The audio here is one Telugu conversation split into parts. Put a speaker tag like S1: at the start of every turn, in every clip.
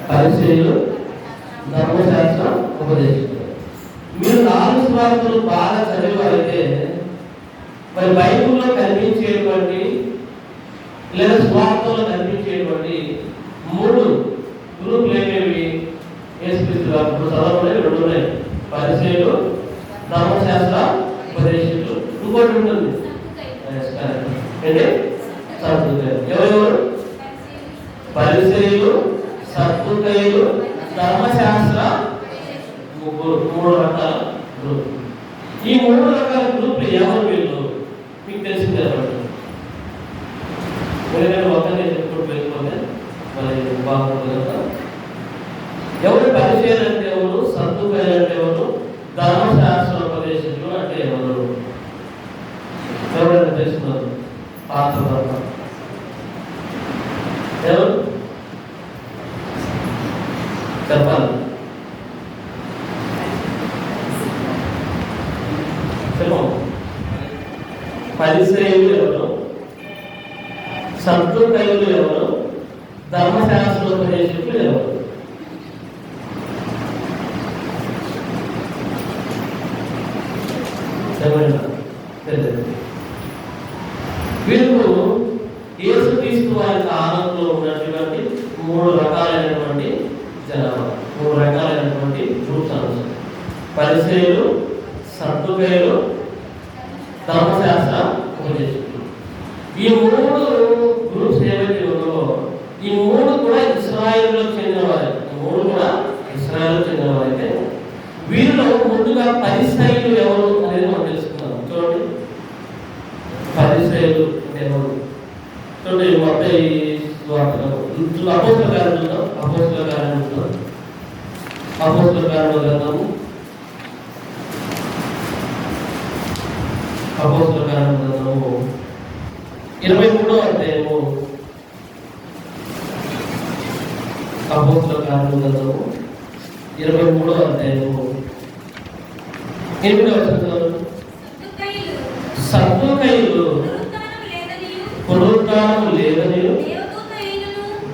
S1: పరిచర్యలు, ధర్మశాస్త్రం, ఉపదేశించారు. మీరు 4 సువార్తలు బాగా చదివారైతే మరి బైబిల్లో కనిపించేటువంటి లేదా సువార్తల్లో కనిపించేటువంటి 3 గ్రూపులు ఏమేవి? యేసుక్రీస్తు గారు చదవలేదు 2 ఉన్నాయి. పరిచర్యలు, ధర్మశాస్త్ర, ఉపదేశించు. ఇంకోటి ఉంటుంది ఏంటి? సద్దుకయ్యులు. ఎవరెవరు? పరిసయ్యులు, సద్దుకయ్యులు, ధర్మశాస్త్ర, 3 రకాల గ్రూప్. ఈ 3 రకాల గ్రూప్లు ఎవరు వీళ్ళు? మీకు తెలిసింది ఎవరు? ఒకనే చెప్పుకుంటూ వెళ్ళిపోతే మరి బాగుంటుంది కదా. ఎవరు పరిచయాలు అంటే ఎవరు? సద్దుకయ్యులు అంటే ఎవరు? ధర్మశాస్త్ర ఉపదేశించు అంటే ఎవరు? ఎవరైనా తెలుసుకున్నారు? పాత్ర ఎవరు చెప్పాలి? పరిసయ్యులు ఎవరు? సద్దుకయ్యులు ఎవరు? ధర్మశాస్త్రోపదేశకులు ఎవరు? వీళ్ళు యేసుక్రీస్తు వారి కాలంలో ఉన్నటువంటి 3 రకాలైనటువంటి జనాభా, 3 రకాలైనటువంటి గ్రూప్స్ అన్నమాట. పరిసయ్యులు, సద్దుకయ్యులు, ధర్మశాస్త్ర, ఉపదేశకులు. ఈ 3 గ్రూప్స్ ఏవైతే ఉన్నాయో ఈ 3 కూడా ఇశ్రాయేలులో చెందిన వారే. 3 కూడా ఇశ్రాయేలులో చెందిన వారైతే వీరిలో ముందుగా పరిసయ్యులు ఎవరు అనేది మనం తెలుసుకున్నాం. చూడండి, పరిసయ్యులు ఎవరు? చూడండి, మత్తయి అపోస్తల కార్యములు, అపోస్తల కార్యములు గ్రంథము, అపోస్తల కార్యములు గ్రంథము 23వ అధ్యాయము, అపోస్తల కార్యములు గ్రంథము 23వ అధ్యాయము 8వ వచనం. సద్దుకయ్యులు పునరుత్థానము లేదనియు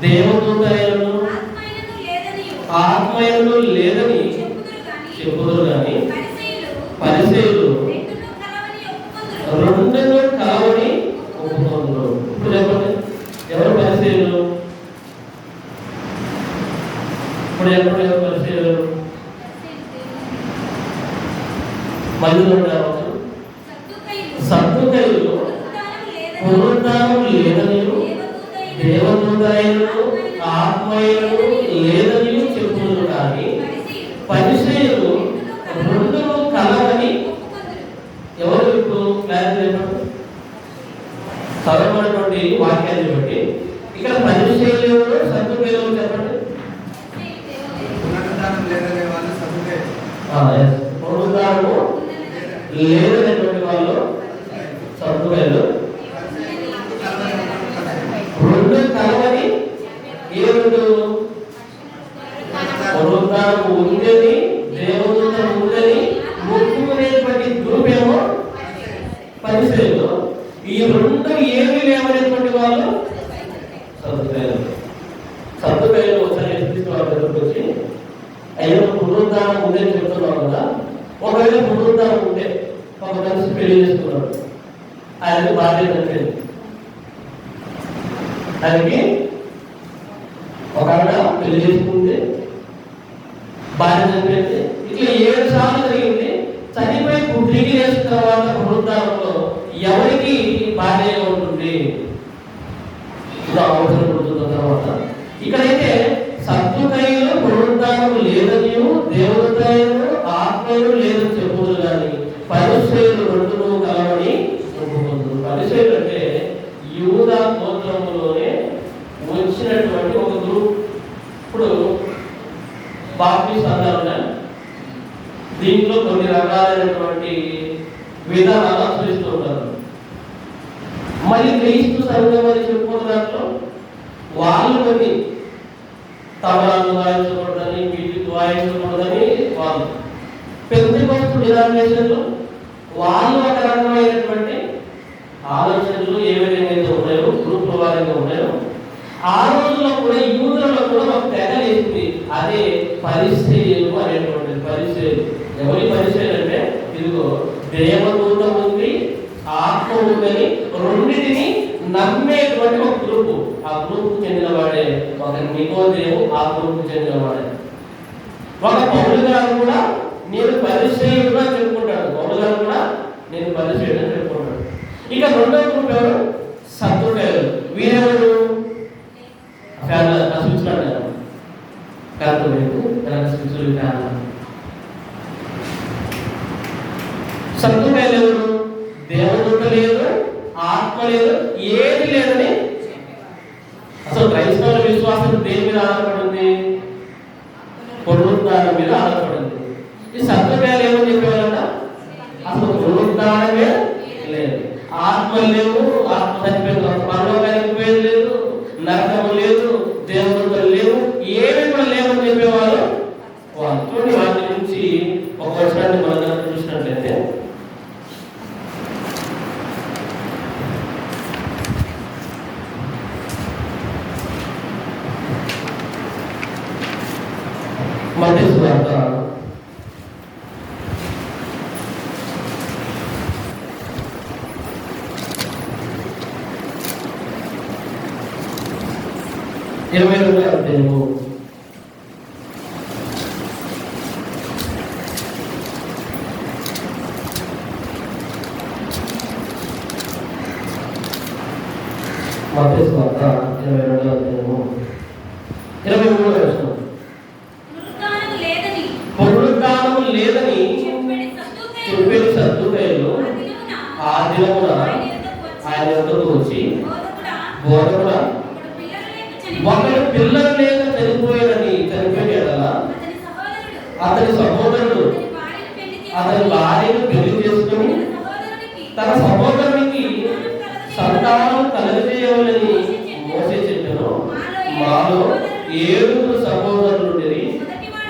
S1: దేవదూతయను ఆత్మయను లేదని చెప్పుదురు గాని పరిసయ్యులు 2 కలవని ఒప్పుకొందురు. ఇప్పుడు చెప్పండి, ఎవరు పరిసయ్యులు? ఇప్పుడు చెప్పండి, ఎవరు పరిసయ్యులు? మళ్ళీ సద్దుకయ్యులు పునరుత్థానము లేదనియు దేవదూతయను ఆత్మయను లేదనియు చెప్పుదురు కానీ పరిసయ్యులు 2 కలవని. ఎవరు? ఇప్పుడు క్లారిటీ చెప్పండి. చదవబడినటువంటి వాక్యాన్ని బట్టి ఇక్కడ పరిసయ్యులు ఎవరు, సద్దుకయ్యులు ఎవరు చెప్పండి. పునరుత్థానము లేదనేటువంటి వాళ్ళు సద్దుకయ్యులు. 2 కలవని ఏ 2? పునరుత్థానము ఉందని దేవదూత ఉందని ఒప్పుకునేటువంటి గ్రూప్ ఏమో పరిసయ్యులు. ఈ 2 ఏమీ లేవనేటువంటి వాళ్ళు సద్దుకయ్యులు. సద్దుకయ్యులు ఒకసారి యేసుక్రీస్తు వారి దగ్గరకు వచ్చి, అయ్యో పునరుత్థానం ఉందని చెప్తున్నావు కదా, ఒకవేళ పునరుత్థానం ఉంటే ఒక మనిషి పెళ్లి చేసుకున్నాడు, ఆయనకి భార్య చనిపోయింది, ఆయనకి ఒక ఆవిడ పెళ్లి చేసుకుంటే భార్య చనిపోయింది, ఇట్లా 7 సార్లు జరిగింది. చనిపోయి తిరిగి వేసిన తర్వాత పునరుత్థానంలో ఎవరికి భార్య ఉంటుంది? ఇది అవసరం పడుతున్న తర్వాత ఇక్కడైతే సద్దుకయ్యులు పునరుత్థానం లేదనియు దేవదూతయను ఆత్మయు లేదని చెప్పుదురు కానీ పరిసయ్యులు 2 కలవని ఒప్పుకొందురు. పరిసయ్యులు అంటే యూదా గోత్రములోనే వచ్చినటువంటి ఒక గ్రూప్. ఇప్పుడు బాప్టిస్ట్ అన్నారు, దీంట్లో కొన్ని రకాలైనటువంటి విధానాలు అనుసరిస్తూ ఉంటారు. మరి క్రీస్తు సంఘం అని చెప్పుకున్న దాంట్లో వాళ్ళు కొన్ని తబలాలు వాయించకూడదని, మ్యూజిక్ వాయించకూడదని వాళ్ళు. పెంతెకోస్తు డినామినేషన్లు వాళ్ళు ఒక రకమైనటువంటి ఆలోచనలు ఏవైతే ఉన్నాయో, గ్రూప్ వారీగా ఉన్నాయో, ఆ రోజుల్లో కూడా యూదులలో కూడా ఒక తెగ లేచింది. అదే పరిచయం అనేటువంటిది. పరిచయం ఎవరి పరిచయం అంటే ఇదిగో దేవదూత ఉంది, ఆత్మ ఉందని రెండింటిని నమ్మేటువంటి ఒక గ్రూపు. ఆ గ్రూప్ చెందిన వాడే ఒక నికోదేము, ఆ గ్రూప్ చెందిన వాడే. ఒక పౌలు గారు కూడా నేను పరిచయుడుగా చెప్పుకుంటాడు. పౌలు గారు కూడా నేను పరిచయుడు అని చెప్పుకుంటాడు. ఇక రెండో గ్రూప్ ఎవరు? సద్దుకాయలు. వీరెవరు? స్విచ్లాండ్ ఫ్యాన్ స్విచ్లు ఫ్యాన్. సద్దుకాయలు ఎవరు? దేవదూత లేదు, ఆత్మ లేదు, ఏది లేదని. అసలు క్రైస్తవుల విశ్వాసం దేని మీద ఆధారపడింది? పునరుద్ధానం మీద ఆధారపడింది. ఈ సత్యకాయలు ఏమని చెప్పేవాళ్ళంట? అసలు పునరుద్ధానమే లేదు, ఆత్మ లేవు, ఆత్మ చనిపోయిన పరలోకానికి పోయేది లేదు, నరకము లేదు, దేవదూతలు లేవు, ఏమి కూడా లేవని చెప్పేవాళ్ళు వాళ్ళు. చూడండి, వాటి నుంచి ఒక వర్షాన్ని మనం చూసినట్లయితే మత్తయి సువార్త 22వ అధ్యాయము 23వ వచనం. పునరుద్ధానము లేదని చెప్పేది సద్దుకాయలు ఆ దినమున ఆయన వద్దకు వచ్చి, బోధకుడా, ఒకడు పిల్లలు లేక చనిపోయాడని అతని సహోదరుడు అతని భార్యను పెళ్లి చేసుకుని తన సహోదరునికి సంతానం కలగజేయవలని మోసే చెప్పాను. మాలో 7 సహోదరులు ఉండేది.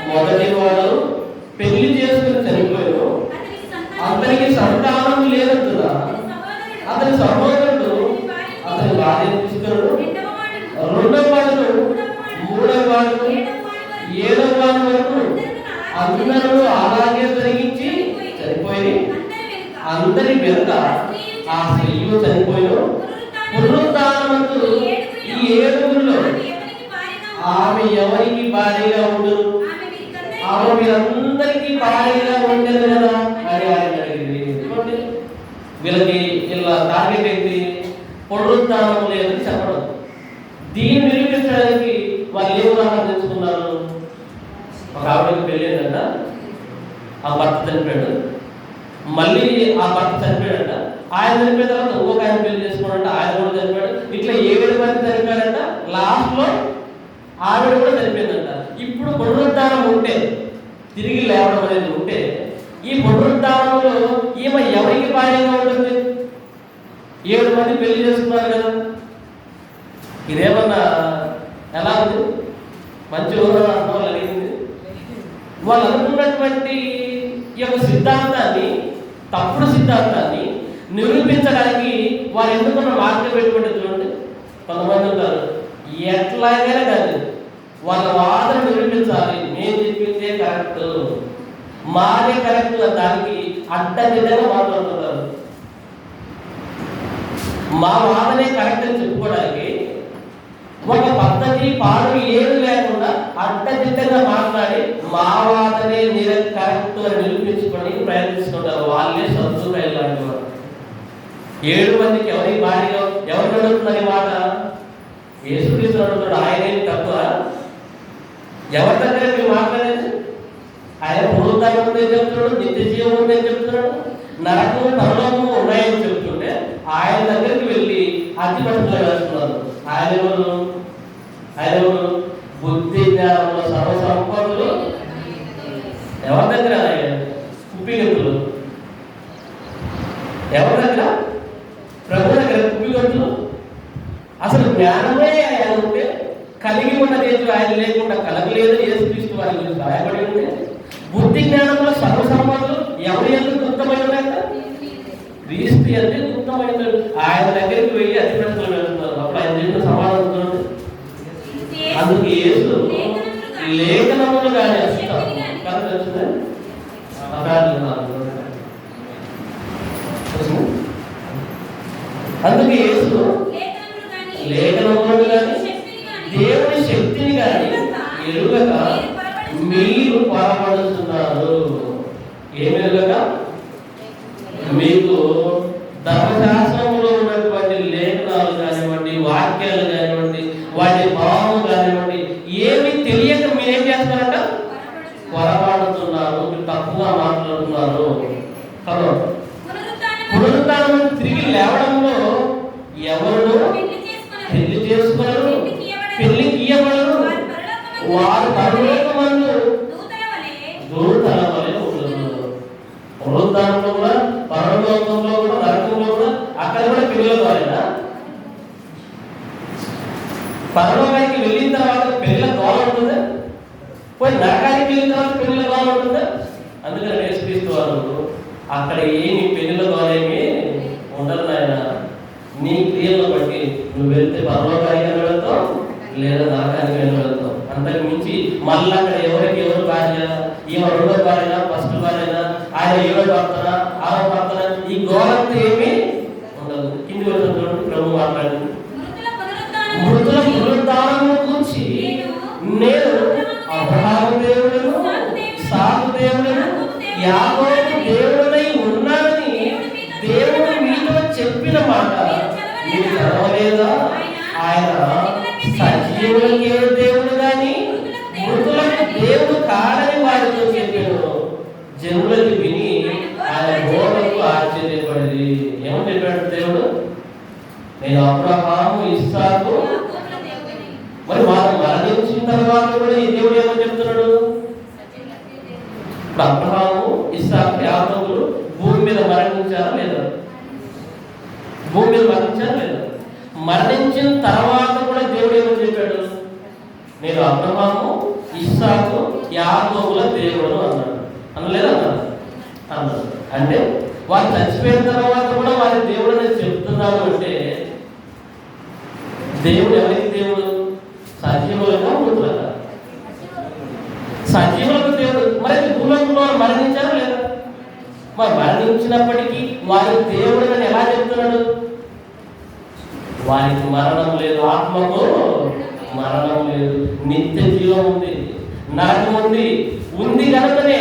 S1: మొదటి వాడు పెళ్లి చేసుకుని చనిపోయాడు, అతనికి సంతానం లేదంటున్నా. అతని సహోదరుడు అతని భార్యను తీసుకున్నాడు. 2వ వాడు, 3వ వాడు, 7వ వాడు వరకు అందరూ అలాగే జరిగించి చనిపోయి, అందరి వెనుక ఆ స్త్రీలు చనిపోయారు. పునరుద్ధానమందు ఈ 7గురిలో ఆమె ఎవరికి భార్యగా ఉండదు? ఆమె మీరందరికీ భార్యగా ఉండదు కదా అని ఆయన అడిగింది. వీళ్ళకి ఇలా టార్గెట్ ఏంటి? పునరుద్ధానం లేదని చెప్పడం. దీన్ని నిరూపించడానికి వాళ్ళు ఏ ఉదాహరణ తెచ్చుకున్నారు? ఒక ఆవిడకి పెళ్ళేదంట, ఆ భర్త చనిపోయాడు, మళ్ళీ ఆ భర్త చనిపోయాడంట, ఆయన చనిపోయిన తర్వాత ఇంకొక ఆయన పెళ్లి చేసుకున్నాడంట, ఆయన కూడా చనిపోయాడు. ఇట్లా 7 మంది చనిపోయాడంట. లాస్ట్ లో ఆవిడ కూడా చనిపోయిందంట. ఇప్పుడు పునరుద్ధానం ఉంటే, తిరిగి లేవడం అనేది ఉంటే, ఈ పునరుద్ధానంలో ఈమె ఎవరికి భార్యగా ఉంటుంది? 7 మంది పెళ్లి చేసుకున్నారు కదా. ఇదేమన్నా ఎలా ఉంది? మంచి ఊహలు అడిగింది. వాళ్ళు అనుకున్నటువంటి ఈ యొక్క సిద్ధాంతాన్ని, తప్పుడు సిద్ధాంతాన్ని నిరూపించడానికి వారు ఎందుకున్న మార్గం పెట్టుకుంటే చూడండి. కొంతమంది ఉంటారు, ఎట్లాగైనా కాదు వాళ్ళ వాదన నిరూపించాలి, నేను చెప్పిందే కరెక్ట్, మాదే కరెక్ట్, దానికి అడ్డదిడ్డగా మాట్లాడుతున్నారు. మా వాదనే కరెక్ట్ అని చెప్పుకోవడానికి ఒక పద్ధతి పాడు ఏది లేకుండా అడ్డదిడ్డగా మాట్లాడి మా వాదనే కరెక్ట్ అని నిరూపించుకోవడానికి ప్రయత్నిస్తుంటారు. వాళ్ళే సద్దుకాయలు లాంటి వారు. 7 మందికి ఎవరి భార్యగా ఎవరు అడుగుతున్నారు? ఈ మాట యేసుక్రీస్తు అడుగుతాడు. ఆయనేమి తక్కువ? ఎవరి దగ్గర మీరు మాట్లాడేది? ఆయన పునరుద్ధానం ఉందని చెప్తున్నాడు, నిత్య జీవం ఉందని చెప్తున్నాడు, నరకము పరలోకము ఉన్నాయని చెప్తుంటే ఆయన దగ్గరికి వెళ్ళి అతి పట్టుదల వేస్తున్నారు. ఆయన బుద్ధి జ్ఞానంలో సర్వసంపన్నులు. ఎవరి దగ్గర? కుప్పిగంతులు. ఎవరి దగ్గర? ప్రభు దగ్గర కుప్పిగంతులు. అసలు జ్ఞానమే ఆయన ఉంటే, కలిగి ఉన్నది ఆయన లేకుండా కలగలేదని యేసుక్రీస్తు వారి గురించి రాయబడి ఉంటే, బుద్ధి జ్ఞానంలో సర్వసంపన్నులు ఎవరి ఎందుకు గుప్తమై ఉన్నాయట? క్రీస్తు ఎందుకు గుప్తమైన ఆయన దగ్గరికి వెళ్ళి అతిపెట్టులు వెళ్తున్నారు. అప్పుడు ఆయన చెప్పిన సమాధానం. అందుకు యేసు లేఖనములు కానీ అర్థం అందుకే యేసు లేఖనములను కానీ దేవుని శక్తిని కానీ ఎరుగక మీరు పొరపడుతున్నారు. ఏమి ఎరుగక? మీకు ధర్మశాస్త్రంలో ఉన్నటువంటి లేఖనాలు కానివ్వండి, వాక్యాలు కానివ్వండి, వాటి భావం కానివ్వండి, ఏమి తెలియక మీరేం చేస్తారంట? పొరపాడుతున్నారు, మీరు తప్పుగా మాట్లాడుతున్నారు. హలో, పునరుత్థానం తిరిగి లేవడంలో ఎవరు పెళ్లి చేసుకున్నారు, పెళ్లికి ఇయ్యబడరు, వారు పరలోకమందు దూతల వలె ఉండరు. పునరుత్థానంలో కూడా, పరలోకంలో కూడా, నరకంలో కూడా, అక్కడ కూడా పెళ్లి కావాలా? పరలోకానికి వెళ్ళిన తర్వాత పెళ్లిల గోళ ఉంటుందా? పోయి నరకానికి వెళ్ళిన తర్వాత పెళ్లిల గోళ ఉంటుందా? అందుకని యేసుక్రీస్తు వారు అక్కడ ఏమి పెళ్లిల గోళ ఏమి ఉండదు నాయన. నీ క్రియలను బట్టి నువ్వు వెళ్తే పరలోకానికి వెళ్తావు, లేదా నరకానికి వెళ్తావు. అంతకు మించి మళ్ళీ అక్కడ ఎవరికి ఎవరు భార్య, ఈమె రెండో భార్య, ఫస్ట్ భార్య, ఆయన ఏడో భర్తన, ఆరో భర్తన, ఈ గోళంతో ఏమి ఉండదు. కింది వెళ్తున్నటువంటి ప్రభు మాట్లాడింది, మృతుల పునరుద్ధానము గురించి నేను అబ్రహాము దేవుడును, ఇస్సాకు దేవుడును, యాకోబు దేవుడనై ఉన్నానని దేవుడు మీతో చెప్పిన మాట మీరు చదవలేదా? ఆయన సజీవులకే దేవుడు గాని మృతులకు దేవుడు కాడని వారితో చెప్పాను. జనులకు విని ఆయన బోధకు ఆశ్చర్యపడింది. ఏమని చెప్పాడు దేవుడు? నేను అబ్రహాము, ఇస్సాకు, మరి వారు మరణించిన తర్వాత కూడా ఈ దేవుడు ఏమని చెప్తున్నాడు? ఇప్పుడు అబ్రహాము, ఇస్సాకు, యాకోబులు భూమి మీద మరణించారా లేదా? భూమి మీద మరణించారా లేదా? మరణించిన తర్వాత కూడా దేవుడు ఏమని చెప్పాడు? నేను అబ్రహాము, ఇస్సాకు, యాకోబుల దేవుడు అన్నాడు. అనలేదా? అన్నాడు. అంటే వారు చచ్చిపోయిన తర్వాత కూడా వారి దేవుడు అని చెప్తున్నాడు. అంటే దేవుడు ఎవరికి దేవుడు? సజీవులుగా, మృతులుగా? సజీవులకు దేవుడు. మరి భూలోకంలో మరణించారా లేదా? మరి మరణించినప్పటికీ వారి దేవుడు అని ఎలా చెప్తున్నాడు? వారికి మరణం లేదు, ఆత్మకు మరణం లేదు, నిత్య జీవం ఉంది, నరకం ఉంది కనుకనే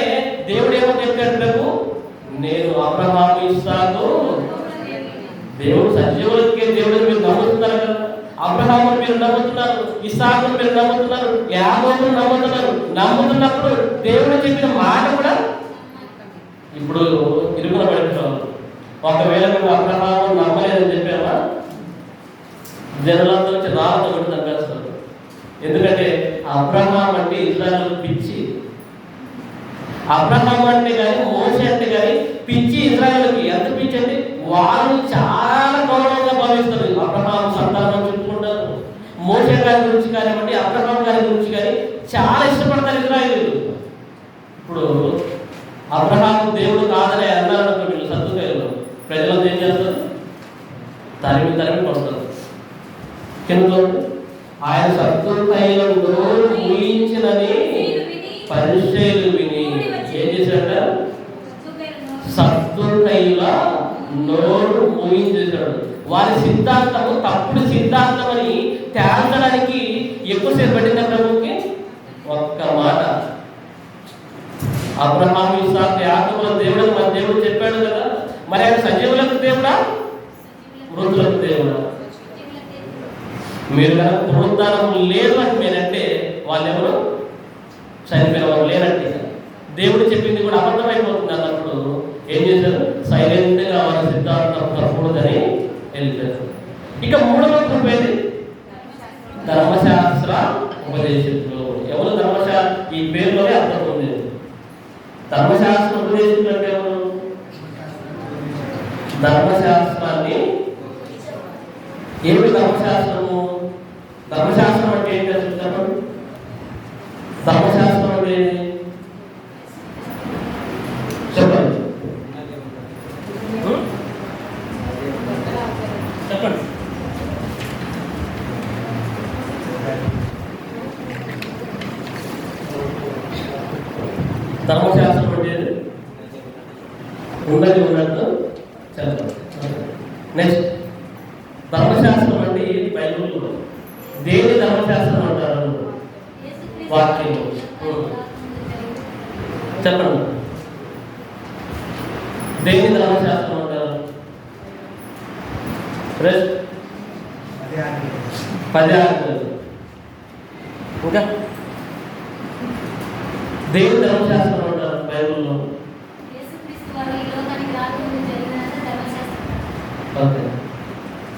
S1: దేవుడు ఏమో చెప్పాడు ప్రభు? నేను అబ్రహాము, ఇస్సాకు దేవుడు సజీవులకే దేవుడు మీరు నమ్ముతున్నారు కదా. అబ్రహాము మీరు నమ్ముతున్నారు, ఇస్సాకును మీరు నమ్ముతున్నారు, యాకోబును నమ్ముతున్నారు. నమ్ముతున్నప్పుడు దేవుడు చెప్పిన మాట కూడా ఇప్పుడు ఇరుగున పడిపోవాలి. ఒకవేళ మేము అబ్రహాము నమ్మలేదని చెప్పామా, జనులంతా వచ్చి రాళ్ళతో కొట్టి చంపేస్తారు. ఎందుకంటే అబ్రహాం అంటే ఇజ్రాయేలు పిచ్చి. అబ్రహాం అంటే కానీ, మోషే అంటే కానీ పిచ్చి ఇజ్రాయేలుకి. ఎంత పిచ్చి అంటే వాళ్ళు చాలా గౌరవంగా భావిస్తారు. అబ్రహాం సంతానం చెప్పుకుంటారు. మోషే గారి గురించి కానివ్వండి, అబ్రహాం గారి గురించి కానీ చాలా ఇష్టపడతారు ఇజ్రాయేలు. ఇప్పుడు అబ్రహాం దేవుడు కాదని అన్నారు వీళ్ళు సద్దుకాయలు. ప్రజలు ఏం చేస్తారు? తరిమి కొడతారు. కింద ఆయన సద్దుకాయలను నోరు మూయించినని పరిచయలు విని ఏం చేశాడ? సద్దుకాయల నోరు మూయించేశాడు. వారి సిద్ధాంతము తప్పుడు సిద్ధాంతం అని తేల్చడానికి ఎక్కువసేపు పడింది ప్రభుకి. ఒక్క మాట, అబ్రహాము, ఇస్సాకు, యాకోబుల దేవుడు మన దేవుడు చెప్పాడు కదా. మరి ఆయన సజీవులకు దేవుడా, మృతులకు దేవుడా? మీరు కనుక పునరుద్ధానం లేదు అని మీరంటే వాళ్ళు ఎవరు? చనిపోయిన వారు లేనట్టే. దేవుడు చెప్పింది కూడా అబద్ధమైపోతుంది అన్నప్పుడు ఏం చేశారు? సైలెంట్గా వారి సిద్ధాంతం తప్పకూడదని వెళ్ళిపోయారు. ఇక మూడవ గ్రూప్ ఏది? ధర్మశాస్త్ర ఉపదేశకులు. ఎవరు ధర్మశాస్త్ర? ఈ పేరులోనే అర్థం ఉంది. ధర్మశాస్త్ర ఉపదేశకులు అంటే ఎవరు? ధర్మశాస్త్రాన్ని ఏమి ధర్మశాస్త్రము? ధర్మశాస్త్రం అంటే ఏంటి అసలు చెప్పండి? ధర్మశాస్త్రం అంటే చెప్పండి, చెప్పండి. ధర్మశాస్త్రం అంటే ఉన్నది ఉన్నట్టు చెప్పండి. నెక్స్ట్, ధర్మశాస్త్రం అంటే ఏంటి? బైబిల్లో దేని ధర్మశాస్త్రం అంటారు? వాక్యం చెప్పండి. దేని ధర్మశాస్త్రం అంటారు? 10 ఆజ్ఞలు. ఇంకా దేని ధర్మశాస్త్రం అంటారు బైబిల్లో? ఓకే.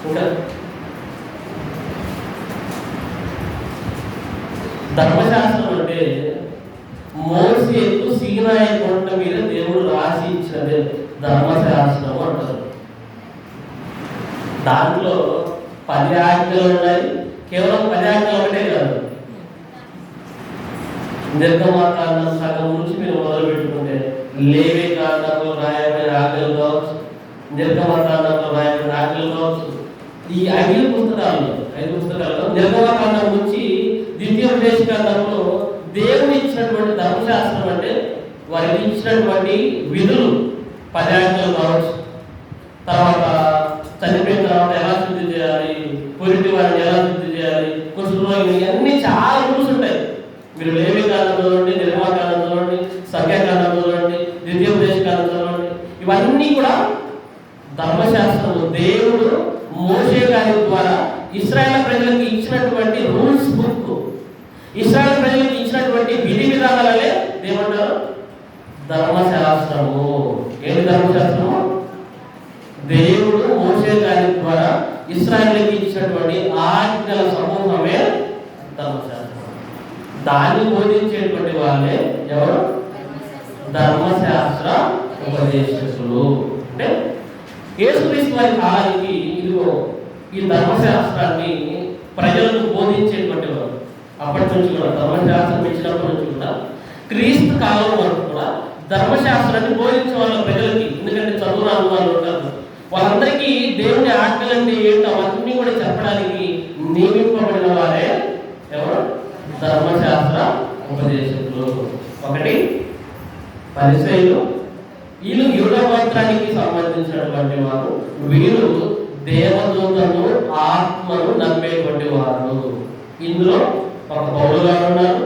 S1: ఇంకా ధర్మశాస్త్రం అంటే మోసేకు సీనాయి కొండ మీద దేవుడు రాసి ఇచ్చినదే ధర్మశాస్త్రం అంటారు. దాంట్లో 10 ఆజ్ఞలు ఉన్నాయి. కేవలం 10 ఆజ్ఞలు ఒకటే కాదు. నిర్గమకాండం సగం నుంచి మీరు మొదలు పెట్టుకుంటే లేవి కాండంలో రాయబడిన ఆజ్ఞలు కావచ్చు, నిర్గమకాండంలో రాయబడిన ఆజ్ఞలు కావచ్చు. ఈ 5 పుస్తకాల్లో నిర్గమకాండం నుంచి ద్వితీయోపదేశకాండంలో దేవుడు ఇచ్చినటువంటి ధర్మశాస్త్రం అంటే వారికి ఇచ్చినటువంటి విధులు 10 ఆజ్ఞలు కావచ్చు. తర్వాత చనిపోయిన తర్వాత ఎలా శుద్ధి చేయాలి, పొరిటి వారిని ఎలా శుద్ధి చేయాలి, కుష్ఠరోగిని, ఇవన్నీ చాలా రూల్స్ ఉంటాయి. మీరు లేవి కాండం చూడండి, నిర్గమకాండం చూడండి, సంఖ్యాకాండం చూడండి, ద్వితీయోపదేశకాండం చూడండి. ఇవన్నీ కూడా ధర్మశాస్త్రము దేవుడు మోషే గారి ద్వారా ఇశ్రాయేల్ ప్రజలకు ఇచ్చినటువంటి రూల్స్ బుక్, ఇశ్రాయేల్ ప్రజలకు ఇచ్చినటువంటి విధి విధానాలే ఏమంటారు? ధర్మశాస్త్రము. ఏంటి ధర్మశాస్త్రము? దేవుడు మోషే గారి ద్వారా ఇశ్రాయేలుకి ఇచ్చినటువంటి ఆజ్ఞల సమూహమే ధర్మశాస్త్రం. దాన్ని బోధించేటువంటి వాళ్ళే ఎవరు? ధర్మశాస్త్ర ఉపదేశకులు. అంటే యేసుక్రీస్తు వారి కాలానికి ఇదిగో ఈ ధర్మశాస్త్రాన్ని ప్రజలకు బోధించేటువంటి వారు. అప్పటి నుంచి కూడా ధర్మశాస్త్రం ఇచ్చినప్పటి నుంచి కూడా క్రీస్తు కాలం వరకు కూడా ధర్మశాస్త్రాన్ని బోధించే వాళ్ళ ప్రజలకి. ఎందుకంటే చదువు రాని వాళ్ళు ఉంటారు, వాళ్ళందరికీ దేవుని ఆజ్ఞలు అంటే ఏంటో అవన్నీ కూడా చెప్పడానికి నియమింపబడిన వారే ఎవరు? ధర్మశాస్త్ర ఉపదేశకులు. ఒకటి పరిసయ్యులు, వీళ్ళు యూదగోత్రానికి సంబంధించినటువంటి వారు. వీళ్ళు దేవదూతను ఆత్మను నమ్మేటువంటి వారు. ఇందులో ఒక పౌలు గారు ఉన్నారు,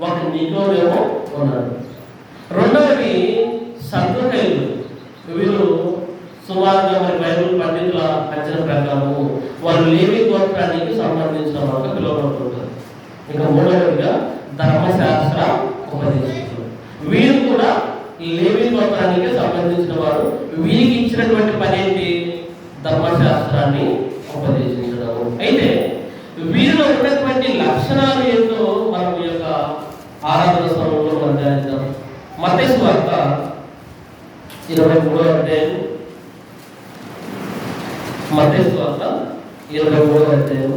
S1: ఒక నికోదేమో ఉన్నారు. రెండవది సద్దుకైలు. వీళ్ళు సుమారుగా మరి బైబిల్ పండితుల అంచనా ప్రకారము వాళ్ళు లేవి గోత్రానికి సంబంధించిన వాళ్ళగా పిలువబడుతుంటారు. ఇక మూడవదిగా ధర్మశాస్త్ర ఉపదేశకులు. వీరు కూడా లేవి గోత్రానికి సంబంధించిన వారు. వీరికి ఇచ్చినటువంటి పని ఏంటి? ధర్మశాస్త్రాన్ని ఉపదేశించడము. అయితే వీరిలో ఉన్నటువంటి లక్షణాలు ఏంటో మనం ఈ యొక్క ఆరాధన సమయంలో మనం ధ్యానిద్దాం. మత్తయి సువార్త 23వ అధ్యాయం, మత్తయి సువార్త 23వ అధ్యాయం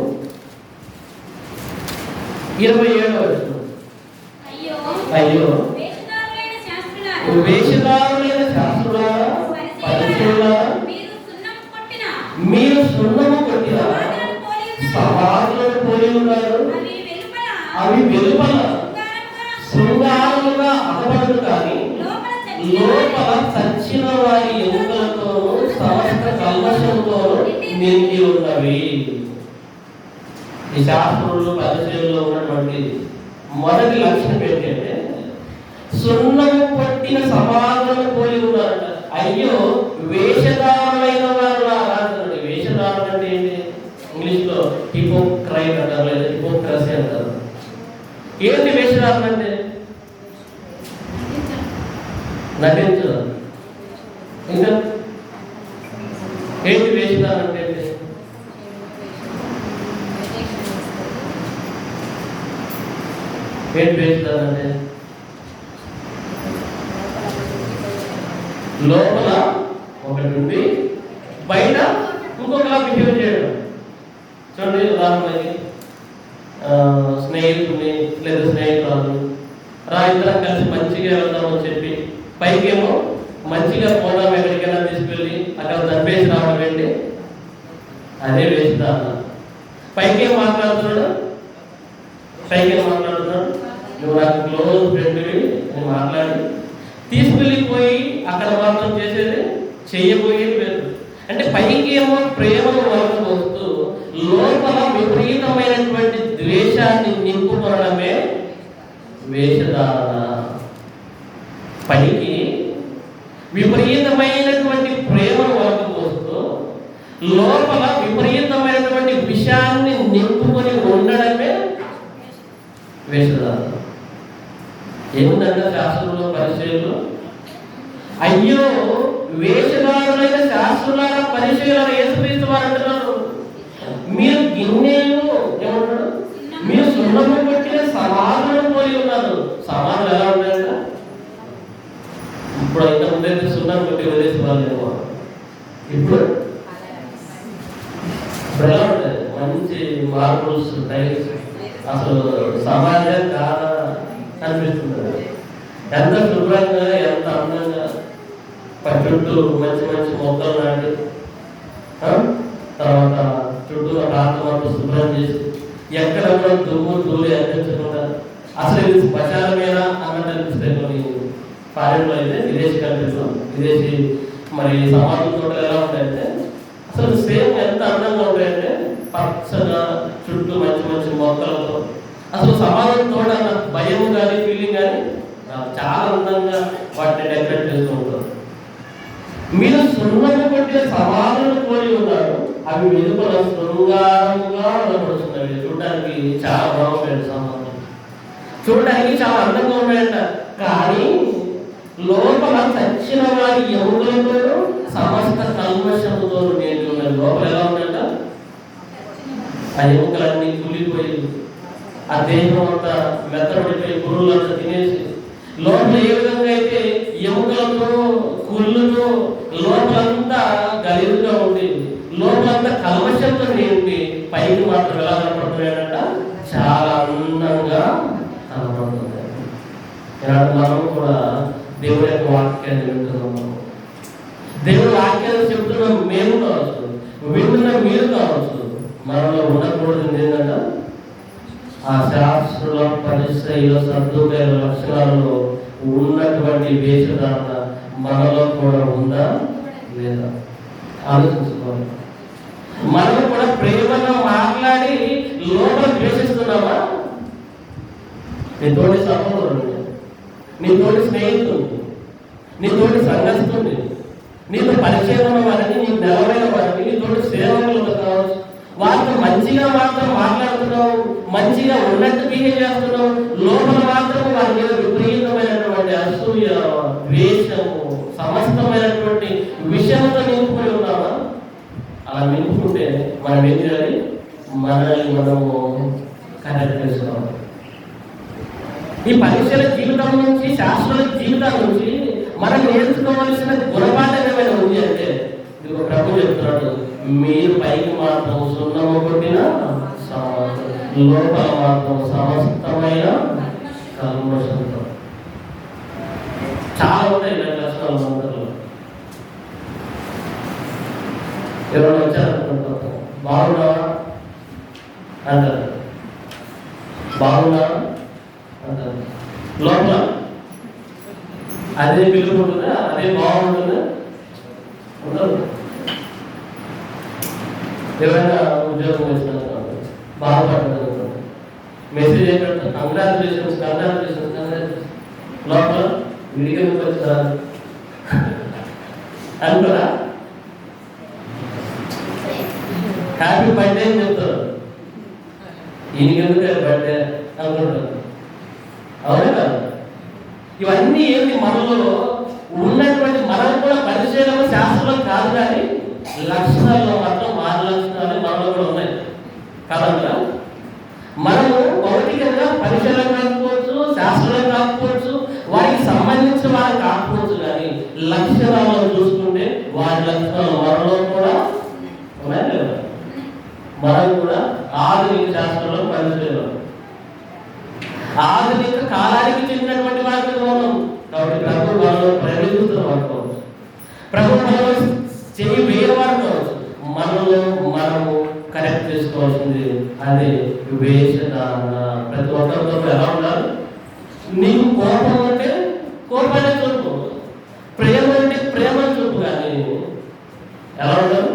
S1: 27వ వచనం. అయ్యో వేషధారులైన శాస్త్రులారా, పరిసయ్యులారా, మీరు సున్నము కొట్టిన సమాధులను పోలి ఉన్నారు. అవి వెలుపల శృంగారముగా అగబడదు, కానీ లోపల చచ్చిన వారి ఎముకలతో సమస్త కల్మషంతో నిండి ఉన్నవి. ఈ శాస్త్రులు పరిచయంలో ఉన్నటువంటి మొదటి లక్షణం ఏంటంటే సున్నము పట్టిన సమాధులను పోలి ఉన్నారంట. అయ్యో వేషధారులైన వారు రాదండి. వేషధారులు అంటే ఏంటి? ఇంగ్లీష్ లో హిపోక్రైట్ అంటారు, లేదా హిపోక్రసీ అంటారు. ఏంటి వేషధారులు అంటే? నటించడం. ఇంకా ఏంటి వేషధారులు అంటే? ఏంటి వేషధారులు అంటే? లోపల ఒకటి ఉండి బయట ఇంకొకలా బిహేవ్ చేయడం. చూడండి, ఉదాహరణకి స్నేహితుడిని లేదా స్నేహితురాలు ఇద్దరం కలిసి మంచిగా వెళ్దామని చెప్పి పైకేమో మంచిగా పోదాం, ఎక్కడికైనా తీసుకెళ్ళి అక్కడ దర్పేసి రావడం ఏంటి? అదే వేషధారణ. పైకేం మాట్లాడుతున్నాడు? నువ్వు నాకు క్లోజ్ ఫ్రెండ్వి అని మాట్లాడి తీసుకెళ్ళిపోయి అక్కడ మాత్రం చేసేది చేయబోయేది వేరు. అంటే పైకి ఏమో ప్రేమను వలకపోస్తూ లోపల విపరీతమైనటువంటి ద్వేషాన్ని నింపుకొనడమే వేషధారణ. పైకి విపరీతమైనటువంటి ప్రేమను వలకపోస్తూ లోపల విపరీతమైనటువంటి విషయాన్ని నింపుకొని ఉండడమే వేషధారణ. ఏముందంటే శాస్త్రంలో పరిచయంలో, అయ్యో వేషధారులైన శాస్త్రులారా పరిచయాలు యేసుక్రీస్తు వారు అంటున్నారు, మీరు గిన్నెలు ఏమంటారు, మీరు సున్నము కొట్టిన సమాధులను పోలి ఉన్నారు. సమాధులు ఎలా ఉన్నాయంట? ఇప్పుడు ఇంత ముందైతే సున్నం కొట్టి వదిలేసి వాళ్ళేమో, ఇప్పుడు ఎలా ఉంటుంది? మంచి మార్బుల్స్ టైల్స్, అసలు సమాజం చాలా అనిపిస్తుంది. ఎంత శుభ్రంగా, ఎంత అందంగా చుట్టూ మంచి మంచి మొక్కలు నాటి, తర్వాత చుట్టూ ప్రాంతం శుభ్రం చేసి ఎక్కడ కూడా దుమ్ము ధూళి అందించకుండా, అసలు ఇది శ్మశానమేనా అన్నట్టు అనిపిస్తాయి కొన్ని ఫారెన్లో అయితే, విదేశీ కంట్రీస్లో. విదేశీ మరి సమాధుల తోటలు ఎలా ఉంటాయంటే అసలు సేమ్ ఎంత అందంగా ఉంటాయంటే పచ్చగా చుట్టూ మంచి మంచి మొక్కలతో, అసలు సమాధుల తోట భయం కానీ ఫీలింగ్ కానీ చాలా అందంగా వాటిని డెకరేట్ చేస్తూ ఉంటారు. మీరు సున్నము కొట్టిన సమాధులను పోలి ఉన్నారు, అవి వెలుపల శృంగారంగా కనబడుతున్నాయి. చూడడానికి చాలా బాగుంటాయి సమాధులు, చూడడానికి చాలా అందంగా ఉన్నాయంట. కానీ లోపల చచ్చిన వారి ఎముకలతో సమస్త కల్మషముతో నిండి ఉన్నాయి. లోపల ఎలా ఉందంట? ఆ ఎముకలన్నీ కులిపోయి, ఆ దేహం అంతా మెత్తబడిపోయి, పురుగులంతా తినేసి, లోపల ఏ విధంగా అయితే ఎముకలతో కుళ్ళుతో లోపలంతా గలీజుగా ఉండి, లోపలంతా కల్మషంతో నిండి, పైకి మాత్రం ఎలా కనపడుతున్నాయంట? చాలా అందంగా కనపడుతుంది. మనం కూడా దేవుడి యొక్క వాక్యాన్ని వింటున్నాము. దేవుడి వాక్యాన్ని చెప్తున్నాం మేము కావచ్చు, వింటున్న మీరు కావచ్చు. మనలో ఉండకూడదు ఏంటంటే ఆ శాస్త్రుల పరిశ్రమ సర్దుకైన లక్షణాలలో ఉన్నటువంటి వేషధారణ మనలో కూడా ఉందా లేదా ఆలోచించుకోవాలి. మనం కూడా ప్రేమగా మాట్లాడి లోపల ద్వేషిస్తున్నామా? నీతోటి సహోదరుడు, నీతోటి స్నేహితుడు, నీతోటి సంఘస్థుడి, నీతో పరిచయం ఉన్న వారిని, నీకు నెలవైన వారిని, నీతోటి సేవకులు కావచ్చు, వారితో మంచిగా మాత్రం మాట్లాడుతున్నావు, మంచిగా ఉన్నట్టు బిహేవ్ చేస్తున్నావు, లోపల మాత్రం వారి మీద విపరీతమైనటువంటి అసూయ, ద్వేషము, సమస్తమైనటువంటి విషయంతో నింపుకొని ఉన్నామా? అలా నింపుకుంటే మనం ఏం చేయాలి? మనల్ని మనము కరెక్ట్ చేసుకోవాలి. ఈ పరీక్షల జీవితం నుంచి, శాస్త్రాల జీవితం నుంచి మనం నేర్చుకోవాల్సిన గుణపాఠం ఏమైనా ఉంది అంటే, ఇది ప్రభు చెప్తున్నాడు, మీరు పైకి మాత్రం సున్నము కొట్టిన లోపల మాత్రం సమస్తమైన కల్మషంతో. చాలా ఉంటాయి ఇలాంటి లక్షణాలు అందరిలో. ఎవరైనా వచ్చారనుకుంటారు, బాగున్నావా అంటారు, బాగున్నావా అంటారు. లోపల అదే పిలుపు ఉంటుందా? అదే బాగుంటుందా? ఉండదు. ఎవరైనా ఉద్యోగం వేసినారు, బాధపడ్డారు, మెసేజ్ ఏంటంటే కంగ్రాచులేషన్స్ కంగ్రాచులేషన్స్ కంగ్రాచులేషన్స్, లోపల విడిగా వచ్చారు అనుకోరా? హ్యాపీ బర్త్డే అని చెప్తారు, ఈయనకెందుకు బర్త్డే అనుకుంటారు. అవునే కాదు? ఇవన్నీ ఏంటి? మనలో ఉన్నటువంటి మనం కూడా పరిచయం శాస్త్రంలో కాదు, కానీ లక్షణాల్లో మాత్రం మారు లక్షణాలు మనలో కూడా ఉన్నాయి కాదంటారా? మనము భౌతికంగా పరిచయం కాకపోవచ్చు, శాస్త్రం కాకపోవచ్చు, వారికి సంబంధించిన వారు కాకపోవచ్చు, కానీ లక్షణాలను చూసుకుంటే వారి లక్షణాలు మనలో కూడా ఉన్నాయి కదా. మనం కూడా ఆధునిక శాస్త్రంలో పరిచయం, ఆధునిక కాలానికి చెందినటువంటి వారికి మనం కాబట్టి ప్రభు మనలో ప్రవేశిస్తున్న వారు కావచ్చు, ప్రభు మనలో చెయ్యి వేరే వారు కావచ్చు, మనలో మనము కరెక్ట్ చేసుకోవాల్సింది అదే వేషధారణ. ప్రతి ఒక్కరితో ఎలా ఉండాలి? నీకు కోపం అంటే కోపాన్ని చూపు, కానీ ఎలా ఉంటారు?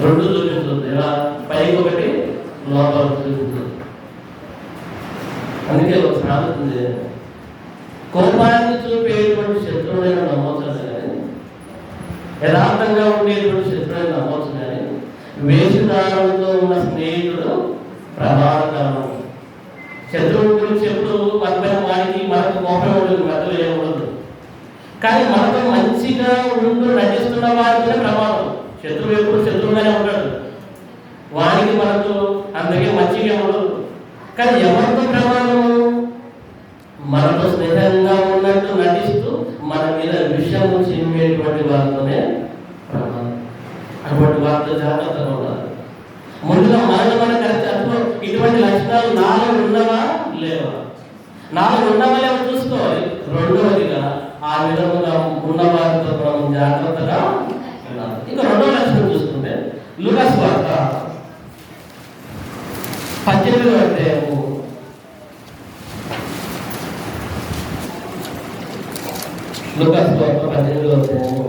S1: రెండు చూపించదు. ఎలా? పైకి ఒకటి, లోపల చూపించదు. అందుకే ఒక సామెత ఉంది, కోపాన్ని చూపేటువంటి శత్రువులైన నమ్మవచ్చు కానీ, యథార్థంగా ఉండేటువంటి శత్రువులైన నమ్మవచ్చు కానీ, వేషధారంతో ఉన్న స్నేహితుడు ప్రమాదకరం. శత్రువు గురించి ఎప్పుడు వాడికి మనకు కోపం ఉండదు, మధ్యలో ఏముండదు. కానీ మనతో మంచిగా ఉంటూ నటిస్తున్న వారితోనే ప్రమాదం. శత్రువు ఎప్పుడు శత్రువుగానే ఉంటాడు, వానికి మనకు అందుకే మంచిగా ఉండదు. కానీ ఎవరితో ప్రమాదము? మనతో స్నేహంగా ఉన్నట్టు నటిస్తూ మన మీద విషయము చిమ్మేటువంటి వారితోనే ప్రమాదం. అటువంటి వారితో జాగ్రత్తగా ఉండాలి. ముందుగా మన కరెక్ట్ ఇటువంటి లక్షణాలు నాలో ఉన్నవా లేవా? నాలో ఉన్నవా లేవో చూసుకోవాలి. రెండవదిగా ఆ విధముగా ఉన్న వారితో మనం జాగ్రత్తగా ఉండాలి. ఇంకా రెండవ లక్షణం చూసుకుంటే లూకా సువార్త 18వ అధ్యాయము 18వ అధ్యాయము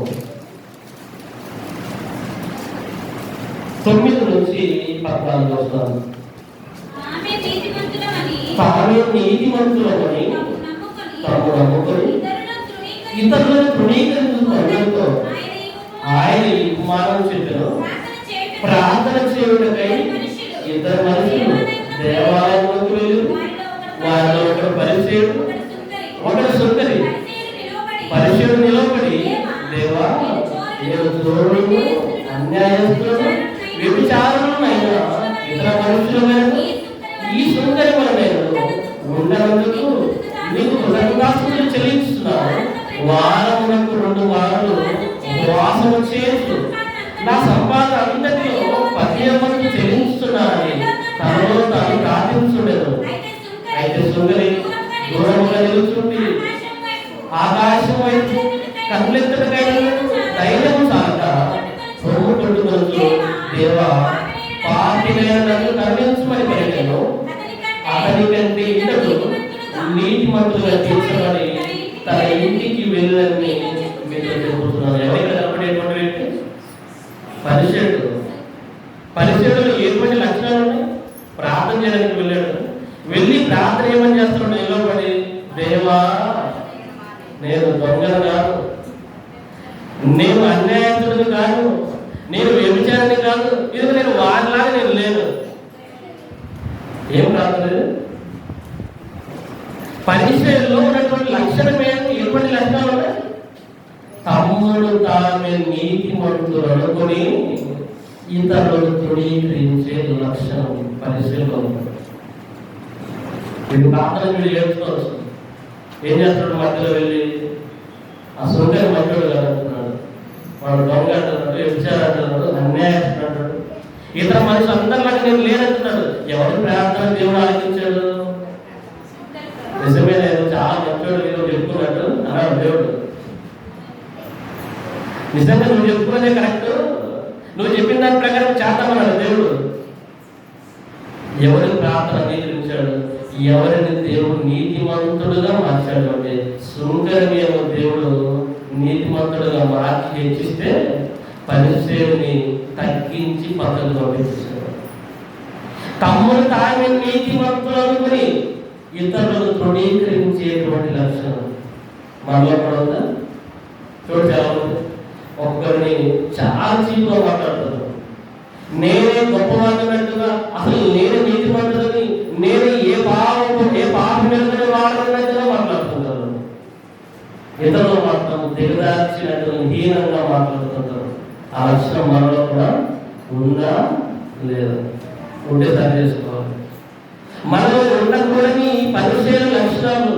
S1: 9 నుంచి 14 వస్తాను. తామే నీతిమంతులమని తాము నమ్ముకొని ఇతరులను తృణీకరించుతో ఆయన ఈ కుమారం చెప్పాను. ప్రార్థన చేయుటకై ఇద్దరు మనుషులు దేవాలయంలోకి వెళ్ళి వారిలో ఒకడు పరిచయుడు, ఒకడు సుంకరి. పరిచయుడు నిలబడి, దేవా, నేను చోరును, అన్యాయస్తులను, వ్యభిచారులను ఇతర మనుషుల ఈ సుంకరి వలన ఉండనందుకు నీకు కృతజ్ఞతాస్తుతులు చెల్లిస్తున్నాను. వారమునకు 2 వారాలు ఉపవాసము చేస్తూ నా సంపాదన అంతటిలో 10 చెల్లించుతున్నానని తనలో తాను ప్రార్థించుండెను. అయితే సుందరి దూరముగా నిలుచుండి ఆకాశం వైపు కళ్ళెత్తటకైనా ధైర్యం సాగ సొమ్ము కొట్టుకొచ్చు, దేవా, పాపినైన నన్ను కరుణించమని పలికాను. అతని కంటే ఇతడు నీతిమంతులుగా తీర్చబడి తన ఇంటికి వెళ్ళని మీతో చెబుతున్నాను. ఎవరికి కనపడేటువంటి వ్యక్తి? పరిచయుడు. పరిచయుడు ఎటువంటి లక్షణాలు ఉన్నాయి? ప్రార్థన చేయడానికి వెళ్ళాడు. వెళ్ళి ప్రార్థన ఏమని చేస్తున్నాడు? నిలబడి, దేవా, నేను దొంగను కాదు, నేను అన్యాయస్తుడిని కాదు, నేను వ్యభిచారిని కాదు, ఇది నేను వారిలాగా నేను లేను. ఏం ప్రార్థన? పరిచయంలో ఉన్నటువంటి లక్షణం ఏంటి? ఎటువంటి లక్షణాలు ఉన్నాయి? తమ్ముడు తామే నీతిమంతులు అనుకుని ఇతరులను తృణీకరించే లక్షణం పరిచయంలో ఉంటుంది. ఇది ప్రార్థన మీరు నేర్చుకోవచ్చు. ఏం చేస్తున్నాడు? మధ్యలో వెళ్ళి ఆ సుంకరి మధ్యలో అంటున్నాడు, వాడు దొంగ అంటున్నాడు, వ్యభిచారం అంటున్నాడు, అన్యాయం అంటాడు, ఇతర మనుషులు అందరిలాగా నేను లేనంటున్నాడు. ఎవరి ప్రార్థన దేవుడు ఆలోచించాడు? నిజమే, నేను చాలా మంచోడు మీరు చెప్పుకున్నట్టు అన్నాడు దేవుడు. నిజంగా నువ్వు చెప్పుకున్నదే కరెక్ట్, నువ్వు చెప్పిన దాని ప్రకారం చేద్దామన్నాడు దేవుడు. ఎవరిని ప్రార్థన అంగీకరించాడు? ఎవరిని దేవుడు నీతిమంతుడుగా మార్చాడు అంటే సుంకరిని దేవుడు నీతిమంతుడుగా మార్చి హెచ్చిస్తే పరిచయుని తగ్గించి పక్కకు పంపించాడు. తమ్ముడు తామే నీతిమంతులు అనుకుని ఇతరులను తృణీకరించేటువంటి లక్షణం మనలో కూడా ఉందా? చూడు, చాలా ఒక్కరిని చాలా చీపుగా మాట్లాడతారు. నేనే గొప్పవాడినట్టుగా, అసలు నేను నీతిమంతులని, నేను ఏ పాపం మీద వాడనట్టుగా మాట్లాడుతుంటారు. ఇతరులు మాత్రం దిగదార్చినట్టు హీనంగా మాట్లాడుతుంటారు. ఆ లక్షణం మనలో కూడా ఉందా లేదా? ఉంటే సరి చేసుకోవాలి. మనలో ఉండకూడని పరిచయ లక్షణాలు,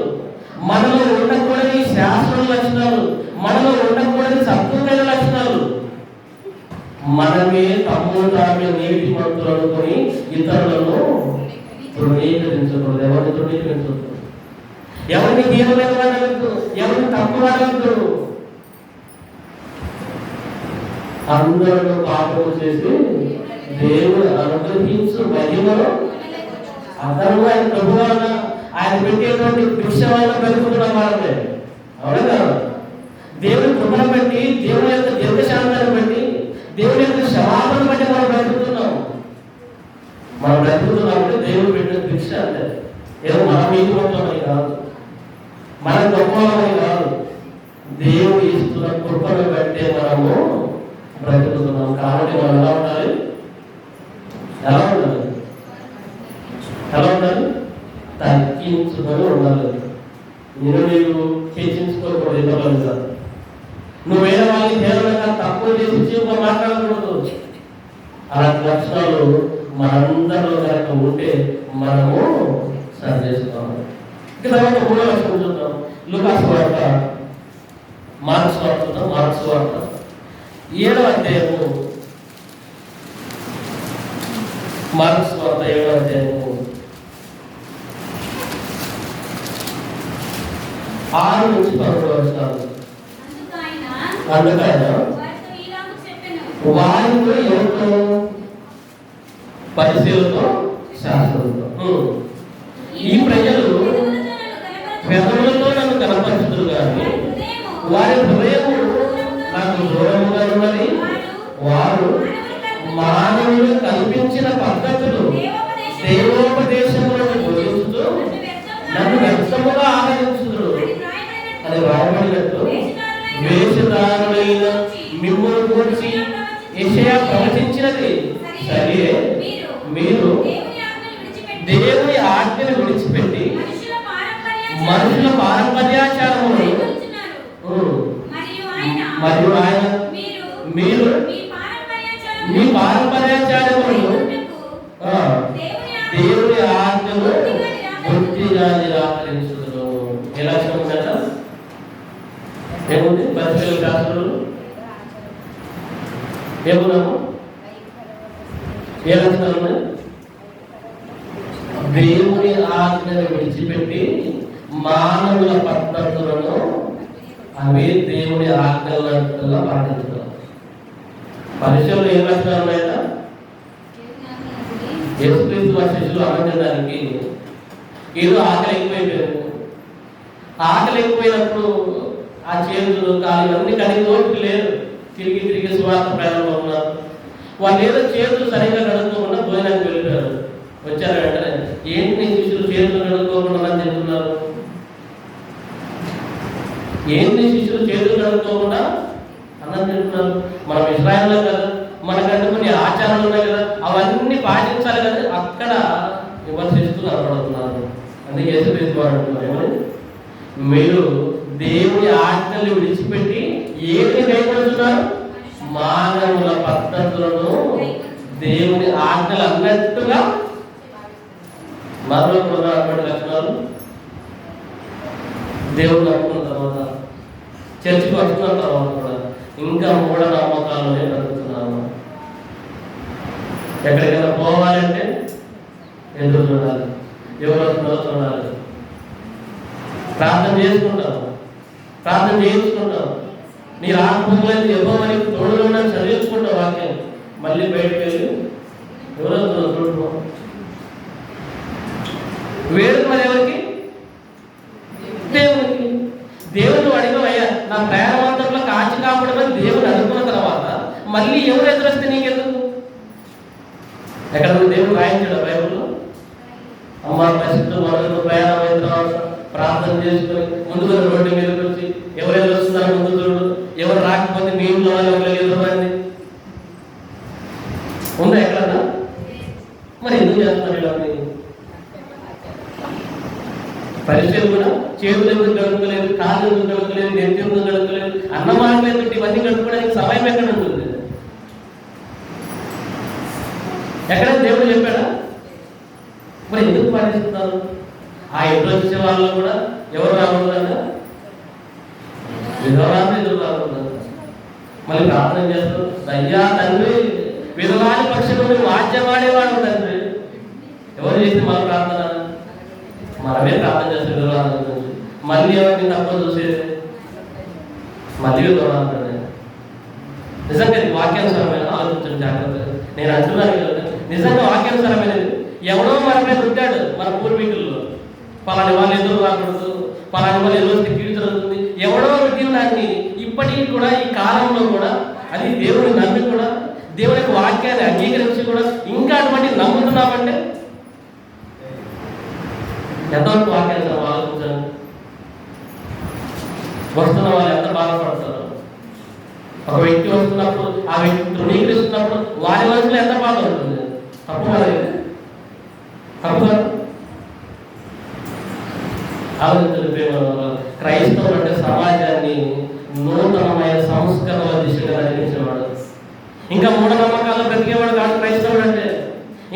S1: మనలో ఉండకూడని శాస్త్ర లక్షణాలు, మనలో ఉండకూడని సత్వమైన లక్షణాలు మనమే తమ్ముడు తామే నీతిమంతులు అనుకుని ఇతరులను తృణీకరించకూడదు. ఎవరిని తృణీకరించకూడదు? ఎవరిని హీనమైన వాడవద్దు, ఎవరిని తక్కువ వాడవద్దు. అందరూ పాపము చేసి దేవుడు అనుగ్రహించు మహిమలో అందరూ ఆయన ప్రభువుగా ఆయన పెట్టేటువంటి భిక్ష వల్ల పెరుగుతున్న వాళ్ళే. అవునా? దేవుని కృపను బట్టి, దేవుని యొక్క దీర్ఘశాంతాన్ని బట్టి, దేవుని యొక్క క్షమాపణ బట్టి మనం బ్రతుకుతున్నాం. మనం బ్రతుకుతున్నామంటే దేవుడు పెట్టిన భిక్ష అంటే ఏదో మన మీకుమని కాదు, మన గొప్పని కాదు, దేవుడు ఇస్తున్న కృపను బట్టే మనము బ్రతుకుతున్నాం. కాబట్టి మనం ఎలా ఉండాలి? ఎలా ఉండాలి? ఎలా ఉండాలి? తగ్గించుకొని ఉండాలి. నీవు హెచ్చించుకోకూడదు. ఇవ్వలేదు కాదు, నువ్వు వేరే వాళ్ళని హేళనగా తక్కువ చేసి చీపుగా మాట్లాడకూడదు. అలాంటి లక్షణాలు మనందరిలో కనుక ఉంటే మనము సరి చేసుకోవాలి. ఇక తర్వాత 3వ లక్షణం చూద్దాం. లూకాసు వార్త, మార్క్స్ వార్త, 7వ అధ్యాయము, మార్క్స్ వార్త 7వ అధ్యాయము 6 నుంచి 11 వచనాలు. అందుకైన వారితో ఎవరితో? పరిశీలతో, శాస్త్రంతో. ఈ ప్రజలు పెదవులతో నన్ను కనపరుచుదురు కానీ వారి హృదయము నాకు దూరముగా ఉన్నది. వారు మానవులు కల్పించిన పద్ధతులు దేవోపదేశములను బోధించుతూ నన్ను వ్యర్థముగా ఆరాధించుదురు అని రాయబడినట్టు వేషధారులైన మిమ్మును గూర్చి యెషయా ప్రవచించినది సరే. మీరు దేవుని ఆజ్ఞను విడిచిపెట్టి మనుషుల పారంపర్యాచారమును, మరియు ఆయన మీరు మీ పారంపర్యాచారమును దేవుని ఆజ్ఞను పూర్తిగా నిరాకరించుదురు. ఎలా చెప్తున్నారా? ఏముంది? పరిశీలన శాస్త్రంలో ఏమున్నాము? ఏ లక్షణాలు ఉన్నాయి? దేవుని ఆజ్ఞను విడిచిపెట్టి మానవుల పద్ధతులను, అవి దేవుని ఆజ్ఞల పాటించడం. పరిశీలన ఏ లక్షణాలు ఉన్నాయా? యేసుక్రీస్తు వారి శిష్యులు ఆనందించడానికి ఏదో ఆకలి ఎక్కువైపోయారు. ఆకలి ఎక్కువైనప్పుడు ఆ చేతులు కాళ్ళు అన్ని కడిగి ఓపిక లేదు. తిరిగి సువార్త ప్రయాణంలో ఉన్నారు. వాళ్ళు ఏదో చేతులు సరిగ్గా కడుక్కోకుండా భోజనానికి వెళ్ళిపోయారు. వచ్చారు వెంటనే, ఏంటి నీ శిష్యులు చేతులు కడుక్కోకుండా తింటున్నారు? ఏంటి శిష్యులు చేతులు కడుక్కోకుండా అన్నం తింటున్నారు? మనం ఇశ్రాయేల్లో కదా, మనకంటే కొన్ని ఆచారాలు ఉన్నాయి కదా, అవన్నీ పాటించాలి కదా. అక్కడ విమర్శిస్తూ కనపడుతున్నారు. అందుకే యేసుక్రీస్తు వారు అంటున్నారు, ఏమని? మీరు దేవుని ఆజ్ఞలు విడిచిపెట్టి ఏమి కైకొడుతున్నారు? మానవుల పద్ధతులను దేవుని ఆజ్ఞలు అన్నట్టుగా. మరో అటువంటి లక్షణాలు దేవుడు నమ్ముకున్న తర్వాత, చర్చికి వస్తున్న తర్వాత కూడా ఇంకా మూఢనమ్మకాలనే బ్రతుకుతున్నాము. ఎక్కడికైనా పోవాలంటే ఎదురు చూడాలి, ఎవరు వస్తున్నారో చూడాలి. ప్రార్థన చేసుకుంటాం, ప్రార్థన చేయించుకుంటాం. నీ రాకపోలేదు ఎవరి తోడులో ఉండని చదివించుకుంటాం వాక్యం. మళ్ళీ బయటకు వెళ్ళి ఎవరో చూడుకో వేడుక. మరి ఎవరికి? దేవునికి. దేవుడు అడిగవయ్యా, నా ప్రయాణవంతంలో కాచి కాపాడమని దేవుడు అనుకున్న తర్వాత మళ్ళీ ఎవరు ఎదురొస్తే నీకెందుకు? ఎక్కడ దేవుడు రాయించాడు బైబుల్లో? అమ్మ పరిస్థితి మొదలు ప్రయాణం అయిన తర్వాత ప్రార్థన చేసుకొని ముందుకు రోడ్డు మీదకి వచ్చి ఎవరెవరు వస్తున్నారో ముందు చూడు, ఎవరు రాకపోతే మీ ఇంట్లో వాళ్ళు ఎవరు ఎదురండి ఉందా ఎక్కడన్నా? మరి ఎందుకు చేస్తున్నారు ఇవన్నీ? పరిచయం కూడా చేతులు ఎందుకు గడుపుకోలేదు, కాళ్ళు ఎందుకు గడుపుకోలేదు, నెత్తి ఎందుకు గడుపుకోలేదు, అన్నమాటలు ఎందుకు, ఇవన్నీ గడుపుకోవడానికి సమయం ఎక్కడ ఉంటుంది? ఎక్కడ దేవుడు చెప్పాడా? మరి ఎందుకు పాటిస్తున్నారు? ఆ ఇంట్లో వచ్చే వాళ్ళు కూడా ఎవరు రాకూడదా? విధవాన్ని ఎదురు రాకూడదు. మళ్ళీ ప్రార్థన చేస్తారు, అయ్యా తండ్రి విధవాని పక్షులు వాద్యమాడేవాడు తండ్రి. ఎవరు చేసి మన ప్రార్థన? మనమే ప్రార్థన చేస్తే విధవాళ్ళ గురించి. మళ్ళీ ఎవరిని తక్కువ చూసేది? మళ్ళీ విధవాళ్ళు. నిజంగా ఇది వాక్యానుసారమైన ఆలోచించండి జాగ్రత్తగా. నేను అంటున్నాను కదా, నిజంగా వాక్యానుసారమైనది. ఎవడో మనమే పుట్టాడు మన పూర్వీకుల్లో, పలాని వాళ్ళు ఎదురు రాకూడదు, పలాని వాళ్ళు ఎదురు కీడు జరుగుతుంది, ఎవడో పెట్టిన దాన్ని అది దేవుని నమ్మి కూడా, దేవుని యొక్క వాక్యాన్ని అంగీకరించి కూడా ఇంకా అటువంటి నమ్ముతున్నామంటే ఎంతవరకు వాక్యాన్ని ఆలోచించండి. వస్తున్న వాళ్ళు ఎంత బాధపడతారు. ఒక వ్యక్తి వస్తున్నప్పుడు, ఆ వ్యక్తి తృణీకరిస్తున్నప్పుడు వారి మనసులో ఎంత బాధ ఉంటుంది. తప్పు కదా, తప్పు. ఆలోచించండి. క్రైస్తవులు అంటే సమాజాన్ని నూతనమైన సంస్కరణల దిశగా నడిపించేవాడు. ఇంకా మూఢనమ్మకాలు బ్రతికేవాడు కాదు క్రైస్తవుడు అంటే.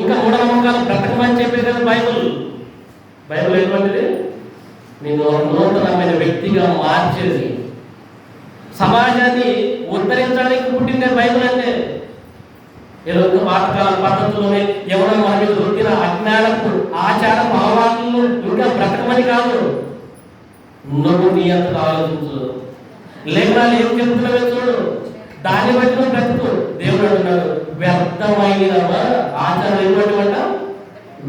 S1: ఇంకా మూఢనమ్మకాలు బ్రతకమని చెప్పేది కదా బైబుల్. బైబుల్ ఏంటంటే నేను నూతనమైన వ్యక్తిగా మార్చేది, సమాజాన్ని ఉద్ధరించడానికి పుట్టిందే బైబుల్ అంటే. ఈరోజు పాతకాల పద్ధతుల్లోనే ఎవరో మన మీద దొరికిన అజ్ఞానపు ఆచార భావాలను ఇంకా బ్రతకమని కాదు. నువ్వు నీ అంత ఆలోచించు. లేఖనాలు ఏం చెప్తున్నావో చూడు, దాన్ని బట్టి నువ్వు బ్రతుకు. దేవుడు అంటున్నాడు, వ్యర్థమైన ఆచారం ఏమంట,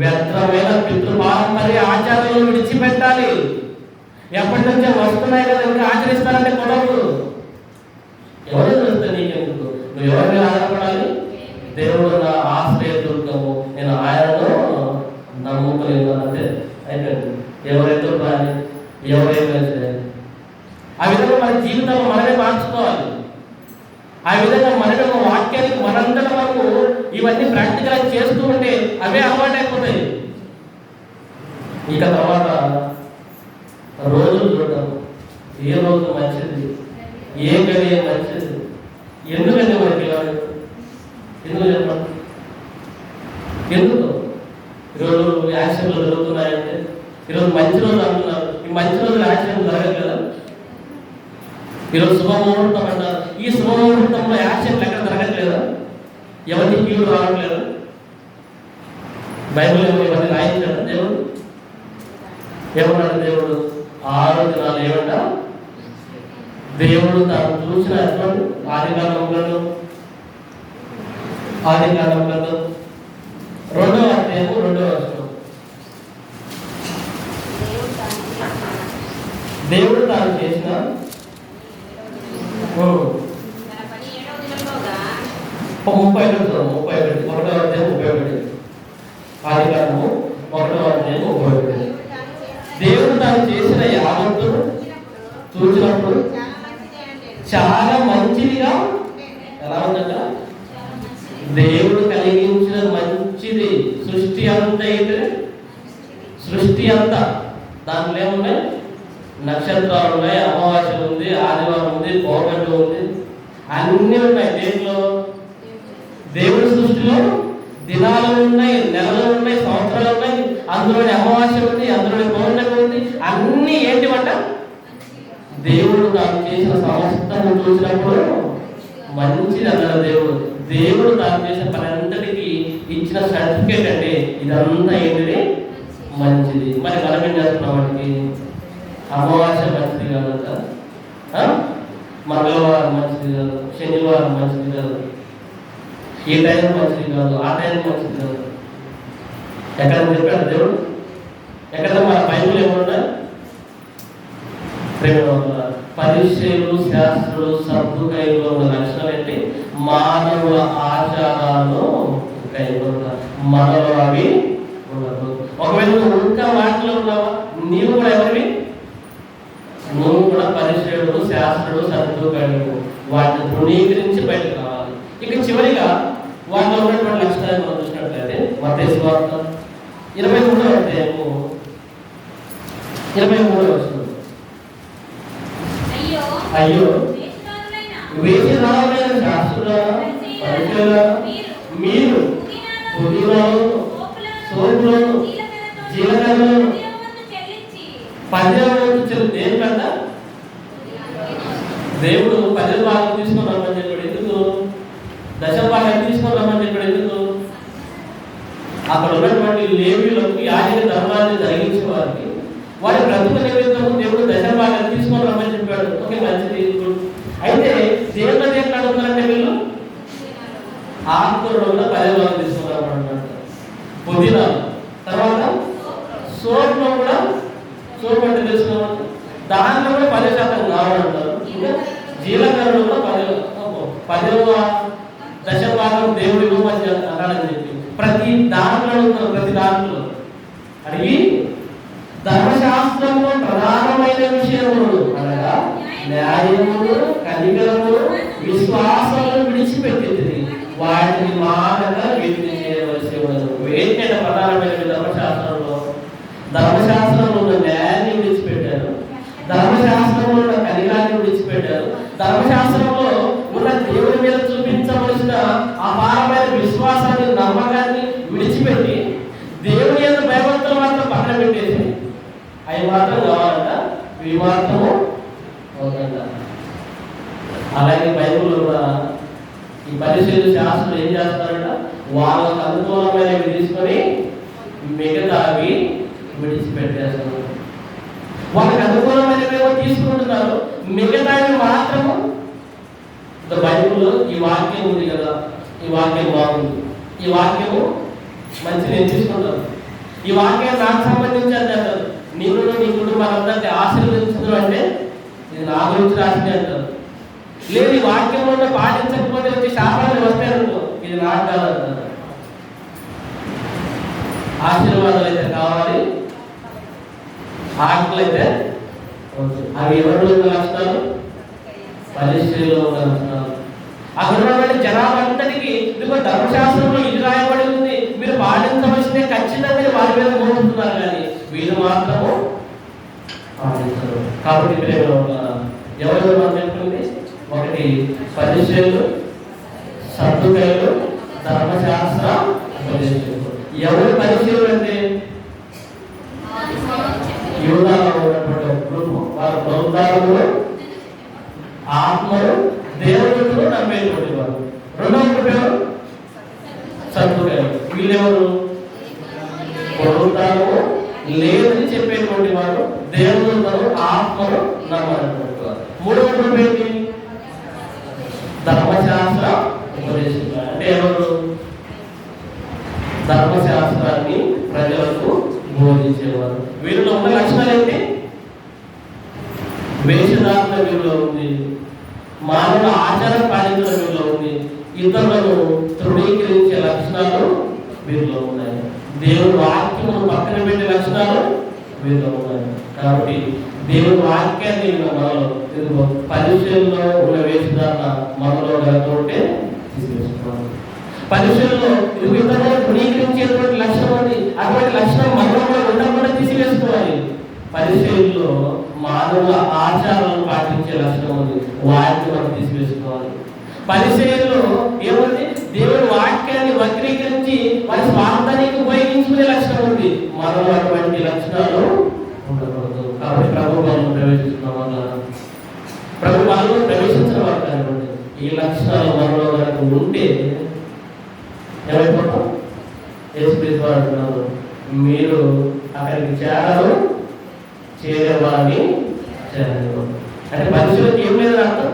S1: వ్యర్థమైన పితృపారంపర్య ఆచారాలను విడిచిపెట్టాలి. ఎప్పటి నుంచో వస్తున్నాయి కదా, ఇంకా ఆచరిస్తానంటే కుదరదు. ఎవరు తెలుస్తుంది నీకెందుకు? నువ్వు ఎవరి మీద ఆధారపడాలి? దేవుడు నా ఆశ్రయ దుర్గము, నేను ఆయనను నమ్ముకునేది అంటే అయిపోయింది. ఎవరైతే కానీ ఎవరైతే చేయాలి. ఆ విధంగా మన జీవితంలో మనమే మార్చుకోవాలి. ఆ విధంగా మనమే వాక్యానికి మనంతటా మనకు ఇవన్నీ ప్రాక్టికల్గా చేస్తూ ఉంటే అవే అలవాటు అయిపోతాయి. ఇక తర్వాత రోజులు చూడటం, ఏ రోజు మంచిది, ఏ గడి మంచిది. ఎందుకంటే మనకి ఎందుకు చెప్పండి, ఎందుకు ఈరోజు యాక్సిడెంట్లు జరుగుతున్నాయంటే, ఈరోజు మంచి రోజు అంటున్నారు, ఈ మంచి రోజులు యాక్సిడెంట్ జరగదు కదా. ఈరోజు శుభముహూర్తం అంటారు, ఈ శుభముహూర్తంలో యాక్సిడెంట్లు ఎక్కడ జరగట్లేదా? ఎవరికి కీడు రావట్లేదు? బైబిల్ ఇవన్నీ రాయించాడు దేవుడు. ఏమన్నాడు దేవుడు? 6 దినాలు ఏమంట, దేవుడు తాను చూసిన ఆదికాండంలో 2వ అధ్యాయము 2వ వచనం. దేవుడు తాను చేసిన 1వ అధ్యాయం 31. ఆదికాండము 1వ అధ్యాయం 31. దేవుడు తాను చేసిన యావత్తు చూసినప్పుడు చాలా మంచిదిగా, ఎలా ఉందంట, దేవుడు కలిగించిన మంచిది. సృష్టి అంతా అయితే, సృష్టి అంతా దాంట్లో ఏమున్నాయి? నక్షత్రాలు ఉన్నాయి, అమావాస్య ఉంది, ఆదివారం ఉంది, పౌర్ణమి ఉంది, అన్నీ ఉన్నాయి. దేంట్లో? దేవుడి సృష్టిలో దినాలు ఉన్నాయి, నెలలు ఉన్నాయి, సంవత్సరాలు ఉన్నాయి, అందులోని అమావాస్య ఉంది, అందులోని పౌర్ణమి ఉంది. అన్నీ ఏంటివంట? దేవుడు తాను చేసిన సమస్తము చూసినప్పుడు మంచిది అన్నాడు దేవుడు. దేవుడు తాను చేసిన పని అంతటికి ఇచ్చిన సర్టిఫికేట్ అంటే ఇదంతా ఏంటిది? మంచిది. మరి మనం ఏం చేస్తున్నాం? వాటికి అమావాస్య మంచిది కాదంట, మంగళవారం మంచిది కాదు, శనివారం మంచిది కాదు, ఈ టైం మంచిది కాదు, ఆ టైం మంచిది కాదు. ఎక్కడ చెప్పాడు దేవుడు? ఎక్కడ మన బైబిల్ ఏమన్నా? పరిచయులు, శాస్త్రులు, సద్దుకైలో ఉన్న లక్షణాలు ఏంటి? మానవ ఆచారాలు మనలో అవి ఉండదు. ఒకవేళ నువ్వు ఇంకా వాటిలో ఉన్నావా, నీవు కూడా ఎవరివి? నువ్వు కూడా పరిచయుడు, శాస్త్రుడు, సద్దుకైలు, వాటిని తృణీకరించి బయటకు రావాలి. ఇక చివరిగా వాటిలో ఉన్నటువంటి లక్షణాలు మనం చూసినట్లయితే మత్తయి సువార్త 23వ అధ్యాయము 23వ వచనం. అయ్యో వేషధారులైన శాస్త్రులారా, పరిచయులారా, మీరు పుదీనాను, సోపులను, జీలకర్రలను 10వ వంతు చెల్లి. దేనికంట? దేవుడు 10వ భాగం తీసుకొని రమ్మని చెప్పాడు. ఎందుకు? 10వ భాగం తీసుకొని రమ్మని చెప్పాడు. ఎందుకు? అక్కడ ఉన్నటువంటి లేవీయులకు యాజక ధర్మాన్ని జరిగించే వారికి వారి బ్రతుకు నిమిత్తము దేవుడు 10వ భాగం తీసుకొని రమ్మని చెప్పాడు. ఓకే, మంచిది. అయితే దేవుడు ఎట్లా అడుగుతారంటే వీళ్ళు ఆకుకూరలో 10వ భాగం తీసుకొని రమ్మంటారు. పుదీనా, తర్వాత సోపులో కూడా, సోపు అంటే తెలుసుకోవాలి, దాంట్లో కూడా 10% కావాలంటారు. ఇంకా జీలకర్రలో కూడా 10. 10వ దశభాగం దేవుడి ఇవ్వమని అన్నాడని చెప్పి ప్రతి దాంట్లో అడిగి ధర్మశాస్త్రంలో ప్రధానమైన విషయములు అనగా న్యాయములు, కనికరములు, విశ్వాసములు విడిచిపెట్టింది, వాటిని మానక వీటిని చేయవలసి ఉన్నది. ఏంటంటే ప్రధానమైన ధర్మశాస్త్రంలో ఉన్న న్యాయాన్ని విడిచిపెట్టారు, ధర్మశాస్త్రంలో ఉన్న కనికరాన్ని విడిచిపెట్టారు, ధర్మశాస్త్రంలో ఉన్న దేవుని మీద చూపించవలసిన అపారమైన విశ్వాసాన్ని, నమ్మకాన్ని విడిచిపెట్టి దేవుని యొక్క భయభక్తులు మాత్రం పక్కన పెట్టేసి అవి మాత్రం కావాలంట, ఇవి మాత్రము అవుతుంట. అలాగే బైబిల్లో కూడా ఈ పరిశీలి శాస్త్రం ఏం చేస్తారంట, వాళ్ళకు అనుకూలమైనవి తీసుకొని మిగతావి విడిచిపెట్టేస్తున్నారు. వాళ్ళకి అనుకూలమైనవేమో తీసుకుంటున్నారు, మిగతావి మాత్రము. బైబిల్లో ఈ వాక్యం ఉంది కదా, ఈ వాక్యం బాగుంది, ఈ వాక్యము మంచి నేను తీసుకుంటాను, ఈ వాక్యం నాకు సంబంధించి అంటారు, నిన్ను నీ కుటుంబాలందరినీ ఆశీర్వదించడం అంటే ఇది నా గురించి రాసింది అంటారు. లేదు ఈ వాక్యంలో పాటించకపోతే వచ్చి శాపాలు వస్తాయనుకో, ఇది నాకు కాదంటారు. ఆశీర్వాదాలు అయితే కావాలి, ఆటలు అయితే అవి ఎవరిలో ఉన్న లక్షణాలు, పరిస్థితుల్లో ఉన్న లక్షణాలు. అక్కడ ఉన్నటువంటి జనాభా అంతటికి ఇదిగో ధర్మశాస్త్రంలో ఇది రాయబడి ఉంది, మీరు పాటించవలసిందే, ఖచ్చితంగా వారి మీద మోపుతున్నారు, కానీ వీళ్ళు మాత్రము పాటించరు. కాబట్టి ఎవరెవరు మనం చెప్తుంది, ఒకటి పరిచయులు, సద్దుకయులు, ధర్మశాస్త్ర ఉపదేశకులు. ఎవరు పరిచయులు అంటే యూదాలో ఉన్నటువంటి గ్రూపు, వారు బౌద్ధాలు, ఆత్మలు, దేవుడు నమ్మేటువంటి వారు. రెండవ పేరు సద్దుకయులు. వీళ్ళెవరు బౌద్ధాలు లేదని చెప్పేటువంటి వారు, దేవుడు ఆత్మను నమ్మనటువంటి వారు. మూడవ గ్రూప్ ఏంటి, ధర్మశాస్త్ర ఉపదేశకులు. అంటే ఎవరు ధర్మశాస్త్రాన్ని ప్రజలకు బోధించేవారు. వీరిలో ఉన్న లక్షణాలు ఏంటి, వేషధారణ వీరిలో ఉంది, మానవుల ఆచారం పాటించడం వీరిలో ఉంది, ఇతరులను తృణీకరించే లక్షణాలు వీరిలో ఉన్నాయి, దేవుడు వాక్యమును పక్కన పెట్టే లక్షణాలు వీరిలో ఉన్నాయి. కాబట్టి దేవుడు వాక్యాన్ని మనలో పరిచయంలో ఉన్న వేషధారణ మనలో ఉంటే తీసుకొస్తున్నాం. పరిచయంలో ఇతరులను తృణీకరించేటువంటి లక్షణం ఉంది, అటువంటి లక్షణం మనలో ఉండకుండా తీసివేసుకోవాలి. పరిచయంలో మానవుల ఆచారాలను పాటించే లక్షణం ఉంది, వాటిని మనం తీసివేసుకోవాలి. పరిచయంలో ఏముంది, దేవుడి వాక్యాన్ని వక్రీకరించి వారి స్వార్థానికి ఉపయోగించుకునే లక్షణం ఉంది, మనలో అటువంటి లక్షణాలు ఉండకూడదు. కాబట్టి ప్రభు మనం ప్రవేశిస్తున్నాం వల్ల ప్రభు వాళ్ళు ప్రవేశించిన వారు కానివ్వండి, ఈ లక్షణాలు మనలో కనుక ఉంటే ఏమైపోతాం, యేసుక్రీస్తు వారు అంటున్నారు, మీరు అక్కడికి చేరేవారిని చేరలేదు. అంటే పరిశీలనకు ఏం లేదు అర్థం,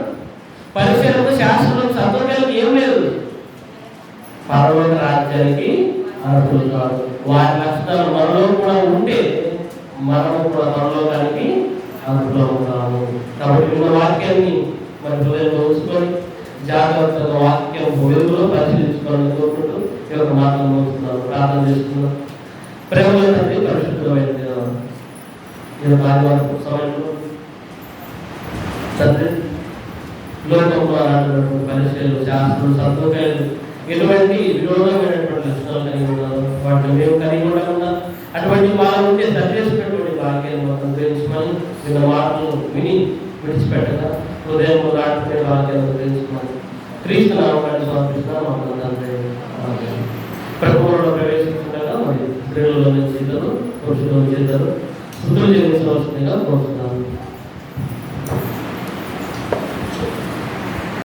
S1: పరిశీలనకు శాస్త్రంలో సంతోషాలకు ఏం లేదు, పరలోక రాజ్యానికి అర్హులు కాదు. వారి లక్షణాలు మనలో కూడా ఉంటే మనము కూడా పరలోకానికి అర్హులు అవుతాము. కాబట్టి ఉన్న వాక్యాన్ని మన హృదయంలో ఉంచుకొని జాగ్రత్తగా వాక్యం వెలుగులో పరిశీలించుకోవాలని కోరుకుంటూ ఈ యొక్క మాటలు మోస్తున్నాను, ప్రార్థన చేస్తున్నాను. ప్రేమలో తండ్రి, పరిశుద్ధమైన ఆదివారం సమయంలో తండ్రి, లోకంలో పరిచయాలు, శాస్త్రం, సంతోషాలు ఎటువంటి విరోధమైనటువంటి లక్షణాలు కలిగి ఉన్నారు, వాటిని మేము కలిగి ఉండకుండా అటువంటి వాళ్ళ ఉంటే సరిచేసినటువంటి వాక్యాన్ని మాత్రం గ్రహించమని, విన్న మాటలు విని విడిచిపెట్టగా హృదయంలో నాటుకునే వాక్యాలను గ్రహించమని క్రీస్తు నామకాన్ని సమర్పిస్తున్నాం. ప్రభువులో ప్రవేశిస్తుండగా మరి స్త్రీలలో చేద్దరు, పురుషులు చేద్దరు, శుద్ధులు చెల్లించవలసిందిగా కోరుతున్నాం.